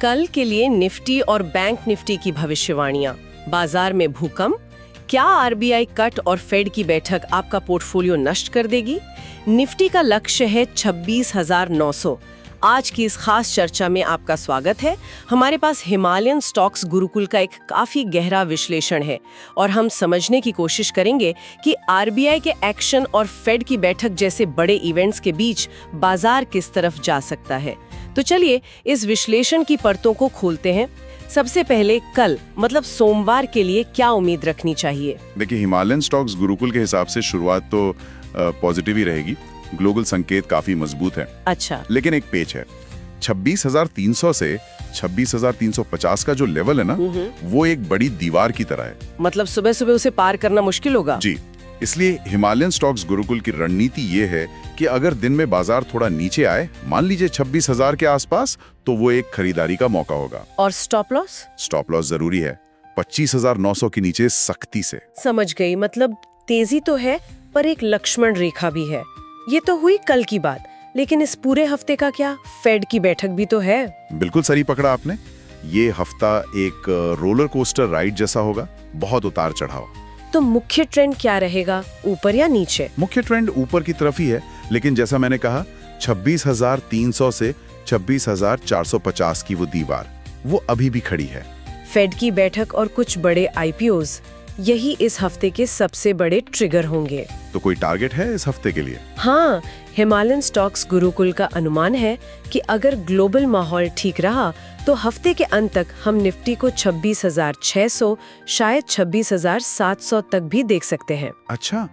कल के लिए निफ्टी और बैंक निफ्टी की भविष्यवाणियां, बाजार में भूकंप, क्या आरबीआई कट और फेड की बैठक आपका पोर्टफोलियो नष्ट कर देगी? निफ्टी का लक्ष्य है 26,900। आज की इस खास चर्चा में आपका स्वागत है। हमारे पास हिमालयन स्टॉक्स गुरुकुल का एक काफी गहरा विश्लेषण है और हम समझने की कोशिश करेंगे कि आरबीआई के एक्शन और फेड की बैठक जैसे बड़े इवेंट्स के बीच बाजार किस तरफ जा सकता है। तो चलिए इस विश्लेषण की परतों को खोलते हैं। सबसे पहले कल मतलब सोमवार के लिए क्या उम्मीद रखनी चाहिए? देखिए, हिमालयन स्टॉक्स गुरुकुल के हिसाब से शुरुआत तो पॉजिटिव ही रहेगी। ग्लोबल संकेत काफी मजबूत है। अच्छा, लेकिन एक पेच है। 26,300 से 26,350 का जो लेवल है ना, वो एक बड़ी दीवार की तरह है। मतलब सुबह सुबह उसे पार करना मुश्किल होगा। जी, इसलिए हिमालयन स्टॉक्स गुरुकुल की रणनीति ये है कि अगर दिन में बाजार थोड़ा नीचे आए, मान लीजिए 26,000 के आसपास, तो वो एक खरीदारी का मौका होगा। और स्टॉप लॉस? स्टॉप लॉस जरूरी है, 25,900 के नीचे सख्ती से। समझ गई, मतलब तेजी तो है पर एक लक्ष्मण रेखा भी है। ये तो हुई कल की बात, लेकिन इस पूरे हफ्ते का क्या? फेड की बैठक भी तो है। बिल्कुल सही पकड़ा आपने। ये हफ्ता एक रोलर कोस्टर राइड जैसा होगा, बहुत उतार चढ़ाव। तो मुख्य ट्रेंड क्या रहेगा, ऊपर या नीचे? मुख्य ट्रेंड ऊपर की तरफ ही है, लेकिन जैसा मैंने कहा 26,300 से 26,450 की वो दीवार, वो अभी भी खड़ी है। फेड की बैठक और कुछ बड़े आईपीओज, यही इस हफ्ते के सबसे बड़े ट्रिगर होंगे। तो कोई टारगेट है इस हफ्ते के लिए? हाँ, हिमालयन स्टॉक्स गुरुकुल का अनुमान है कि अगर ग्लोबल माहौल ठीक रहा तो हफ्ते के अंत तक हम निफ्टी को 26,600, शायद 26,700 तक भी देख सकते हैं। अच्छा,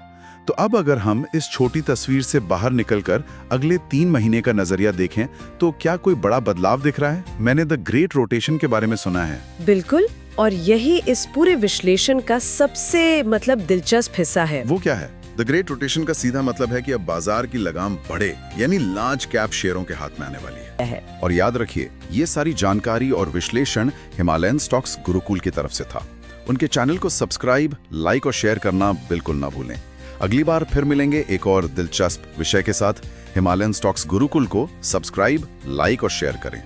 तो अब अगर हम इस छोटी तस्वीर से बाहर निकलकर अगले 3 महीने का नजरिया देखें, तो क्या कोई बड़ा बदलाव दिख रहा है? मैंने द ग्रेट रोटेशन के बारे में सुना है। बिल्कुल, और यही इस पूरे विश्लेषण का सबसे दिलचस्प हिस्सा है। वो क्या है? द ग्रेट रोटेशन का सीधा मतलब है कि अब बाजार की लगाम बड़े यानी लार्ज कैप शेयरों के हाथ में आने वाली है। और याद रखिए, ये सारी जानकारी और विश्लेषण हिमालयन स्टॉक्स गुरुकुल की तरफ से था। उनके चैनल को सब्सक्राइब, लाइक और शेयर करना बिल्कुल ना भूलें। अगली बार फिर मिलेंगे एक और दिलचस्प विषय के साथ। हिमालयन स्टॉक्स गुरुकुल को सब्सक्राइब, लाइक और शेयर करें।